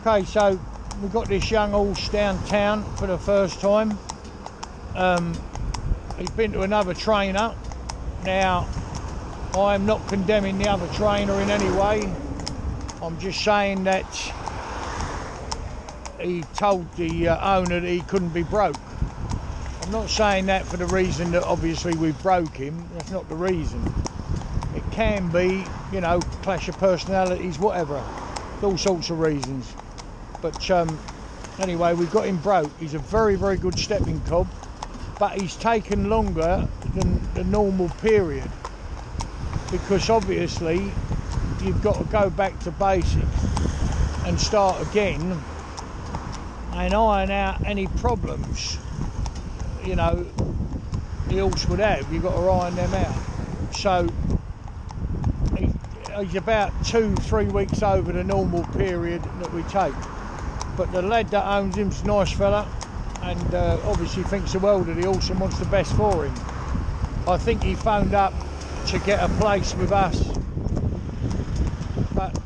Okay, so we've got this young horse downtown for the first time. He's been to another trainer. Now, I'm not condemning the other trainer in any way. I'm just saying that he told the owner that he couldn't be broke. I'm not saying that for the reason that obviously we broke him. That's not the reason. It can be, you know, clash of personalities, whatever. All sorts of reasons. But anyway, we've got him broke. He's a very, very good stepping cob, but he's taken longer than the normal period because obviously you've got to go back to basics and start again and iron out any problems, you know, the horse would have. You've got to iron them out. So he's about 2-3 weeks over the normal period that we take. But the lad that owns him's a nice fella and obviously thinks the world of the horse and wants the best for him. I think he phoned up to get a place with us, but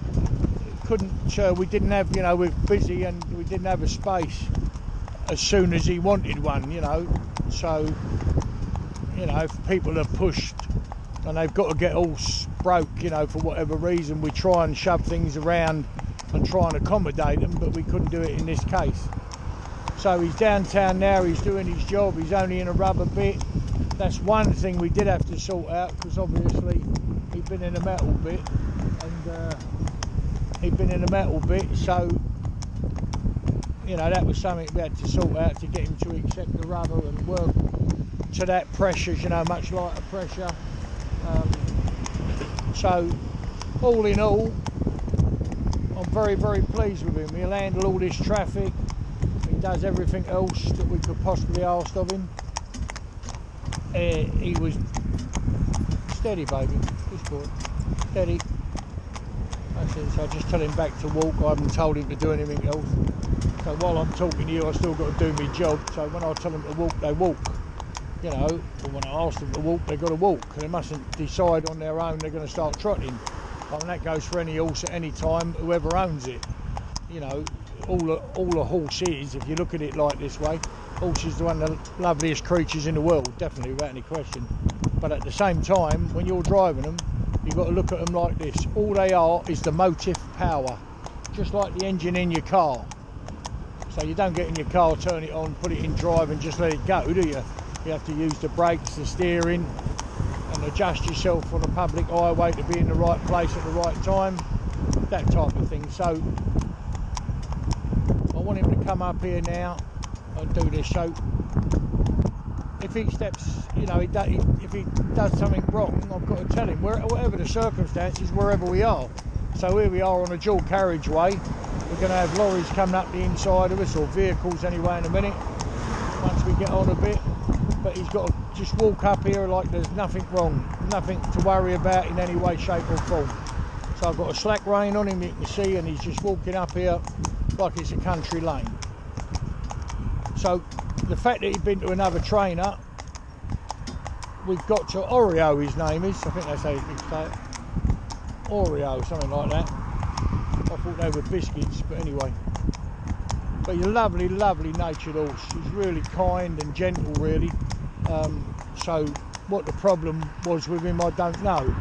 couldn't, we didn't have, you know, we're busy and we didn't have a space as soon as he wanted one, you know. So, you know, if people are pushed and they've got to get horse broke, you know, for whatever reason, we try and shove things around and try and accommodate them, but we couldn't do it in this case. So he's downtown now, he's doing his job, he's only in a rubber bit. That's one thing we did have to sort out, because obviously he'd been in a metal bit, so, you know, that was something we had to sort out to get him to accept the rubber and work to that pressure, you know, much lighter pressure. So, all in all, I'm very, very pleased with him. He'll handle all this traffic. He does everything else that we could possibly ask of him. He was steady, baby. Good boy. Steady. That's it. So I just tell him back to walk. I haven't told him to do anything else. So while I'm talking to you, I still got to do my job. So when I tell them to walk, they walk. You know, or when I ask them to walk, they've got to walk. They mustn't decide on their own they're going to start trotting. And that goes for any horse at any time, whoever owns it. You know, all a horse is, if you look at it like this way, horse is one of the loveliest creatures in the world, definitely, without any question. But at the same time, when you're driving them, you've got to look at them like this. All they are is the motive power, just like the engine in your car. So you don't get in your car, turn it on, put it in drive and just let it go, do you? You have to use the brakes, the steering, and adjust yourself on a public highway to be in the right place at the right time, that type of thing. So I want him to come up here now and do this. So if he steps, you know, if he does something wrong, I've got to tell him, whatever the circumstances, wherever we are. So here we are on a dual carriageway. We're going to have lorries coming up the inside of us, or vehicles anyway, in a minute, once we get on a bit. But he's got to just walk up here like there's nothing wrong, nothing to worry about in any way, shape or form. So I've got a slack rein on him, you can see, and he's just walking up here like it's a country lane. So the fact that he'd been to another trainer, we've got to Oreo, his name is, I think that's how you say it, Oreo, something like that. I thought they were biscuits, but anyway. But he's a lovely, lovely natured horse. He's really kind and gentle, really. So what the problem was with him, I don't know.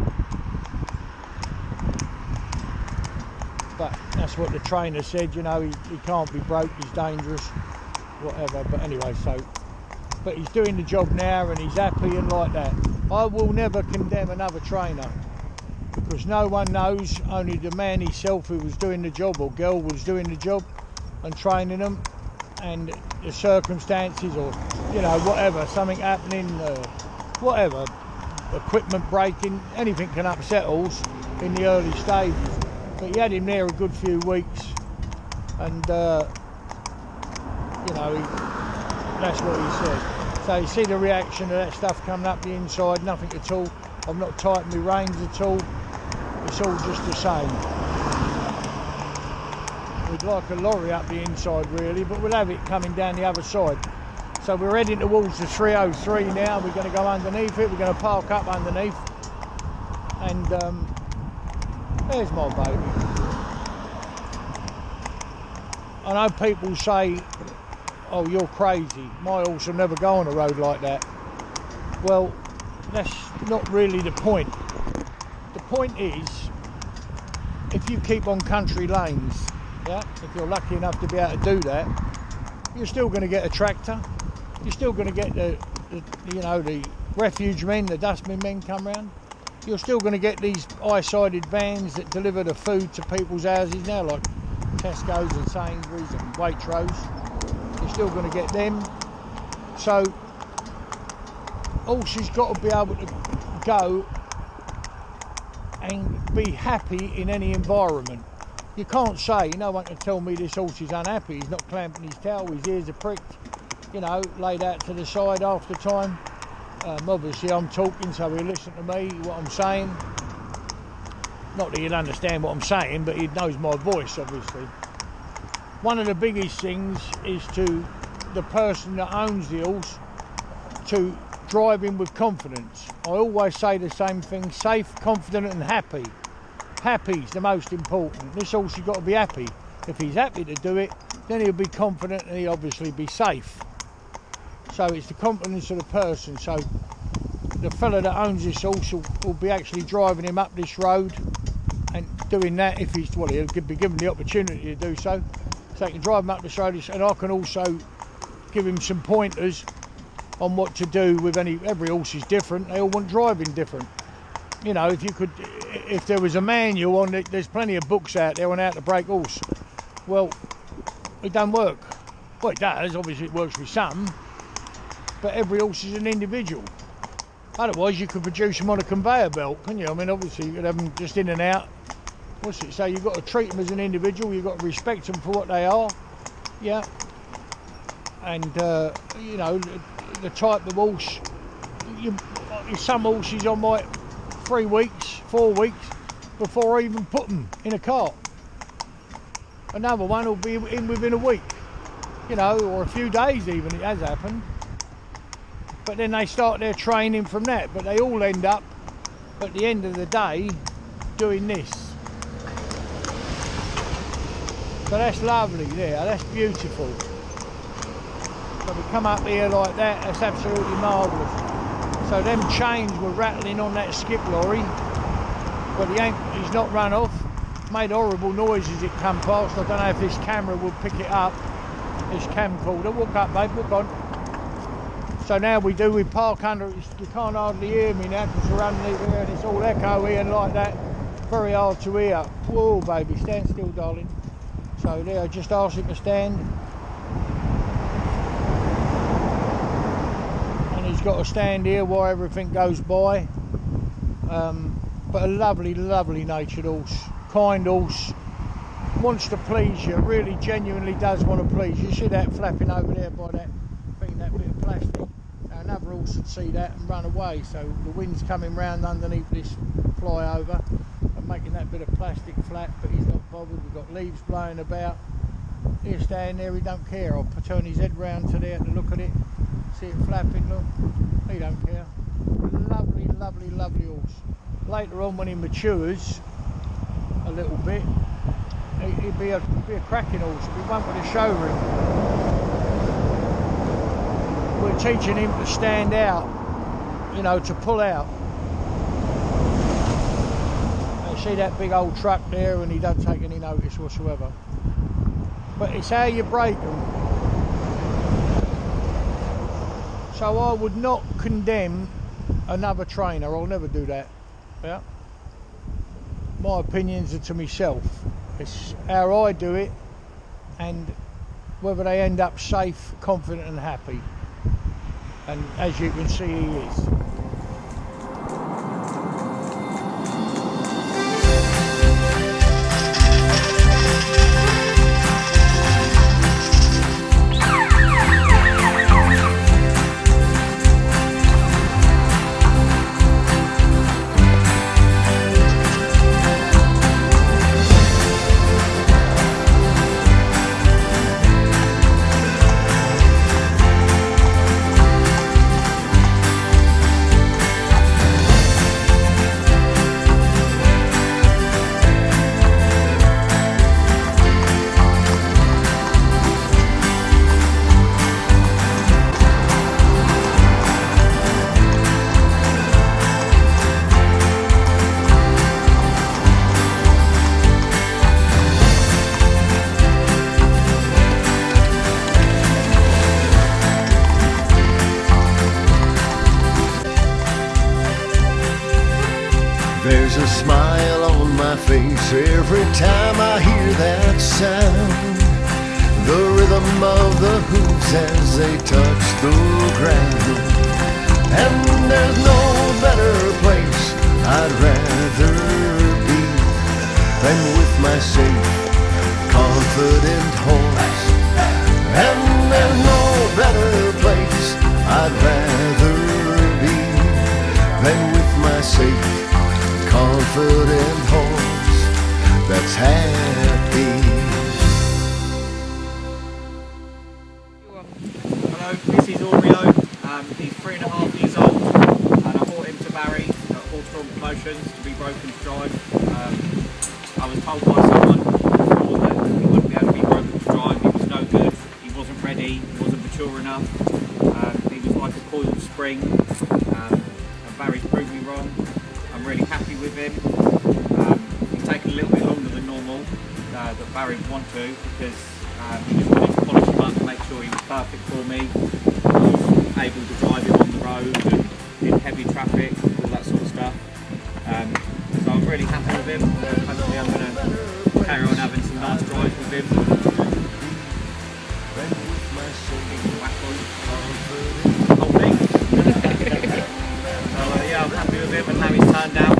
But that's what the trainer said, you know, he can't be broke, he's dangerous, whatever. But anyway, but he's doing the job now and he's happy and like that. I will never condemn another trainer, because no one knows, only the man himself who was doing the job, or girl was doing the job and training them, and the circumstances, or, you know, whatever, something happening, whatever, equipment breaking, anything can upset horse in the early stages. But he had him there a good few weeks, and you know, that's what he said. So you see the reaction of that stuff coming up the inside, nothing at all. I've not tightened my reins at all. It's all just the same. We'd like a lorry up the inside really, but we'll have it coming down the other side. So we're heading towards the 303 now. We're going to go underneath it. We're going to park up underneath. And there's my baby. I know people say, oh, you're crazy, my horse will never go on a road like that. Well, that's not really the point. The point is, if you keep on country lanes, yeah, if you're lucky enough to be able to do that, you're still going to get a tractor, you're still going to get the refuge men, the dustbin men come round, you're still going to get these eye-sided vans that deliver the food to people's houses now, like Tesco's and Sainsbury's and Waitrose. You're still going to get them. So horses got to be able to go and be happy in any environment. You can't say, no one can tell me this horse is unhappy, he's not clamping his tail, his ears are pricked, you know, laid out to the side half the time. Obviously I'm talking, so he'll listen to me, what I'm saying. Not that he'll understand what I'm saying, but he knows my voice, obviously. One of the biggest things is to the person that owns the horse to drive him with confidence. I always say the same thing, safe, confident and happy. Happy's the most important. This horse has got to be happy. If he's happy to do it, then he'll be confident and he'll obviously be safe. So it's the confidence of the person. So the fella that owns this horse will be actually driving him up this road and doing that if he's, well, he'll be given the opportunity to do so. So he can drive him up this road, and I can also give him some pointers on what to do with every horse is different, they all want driving different. You know, if there was a manual on it, there's plenty of books out there on how to break horse. Well, it don't work. Well, it does, obviously it works with some, but every horse is an individual. Otherwise you could produce them on a conveyor belt, couldn't you? I mean, obviously you could have them just in and out. What's it? So you've got to treat them as an individual, you've got to respect them for what they are, yeah. And, you know, the type of horse, some horses I might 3 weeks, 4 weeks before I even put them in a cart. Another one will be in within a week, you know, or a few days even, it has happened. But then they start their training from that, but they all end up at the end of the day doing this. So that's lovely there, that's beautiful. So we come up here like that, that's absolutely marvellous. So them chains were rattling on that skip lorry, but he's not run off. Made horrible noises it come past. I don't know if this camera will pick it up, this camcorder. Walk up, babe, walk on. So now we park under, you can't hardly hear me now because we're underneath here and it's all echoey and like that. Very hard to hear. Whoa, baby, stand still, darling. So there, I just asked him to stand. He's got to stand here while everything goes by, but a lovely, lovely natured horse, kind horse, wants to please you, really genuinely does want to please you. You see that flapping over there by that thing, that bit of plastic. Now another horse would see that and run away, so the wind's coming round underneath this flyover and making that bit of plastic flap, but he's not bothered. We've got leaves blowing about. He'll stand there, he don't care. I'll turn his head round to there to look at it. See it flapping, look, he don't care. Lovely, lovely, lovely horse. Later on when he matures a little bit, he'd be a cracking horse. If he went with a showroom, we're teaching him to stand out, you know, to pull out. You see that big old truck there and he don't take any notice whatsoever. But it's how you break them. So I would not condemn another trainer, I'll never do that. Yeah. My opinions are to myself. It's how I do it and whether they end up safe, confident and happy. And as you can see, he is. a smile on my face every time I hear that sound. The rhythm of the hooves as they touch the ground. And there's no better place I'd rather be than with my safe, confident horse. And there's no better place I'd rather be than with my safe, confident horse that's happy. Hello, this is Oreo. He's 3.5 years old, and I brought him to Barry at Hawthorne Promotions to be broken to drive. I was told by someone before that he wouldn't be able to be broken to drive. He was no good, he wasn't ready, he wasn't mature enough. He was like a coiled spring, and Barry's proved me wrong. I'm really happy with him. It's taken a little bit longer than normal that Barry would want to, because he just wanted to polish him up and make sure he was perfect for me. I was able to drive him on the road and in heavy traffic, all that sort of stuff. So I'm really happy with him. Hopefully I'm going to carry on having some nice drives with him. Whole thing. So yeah, I'm happy with him and how he's turned out.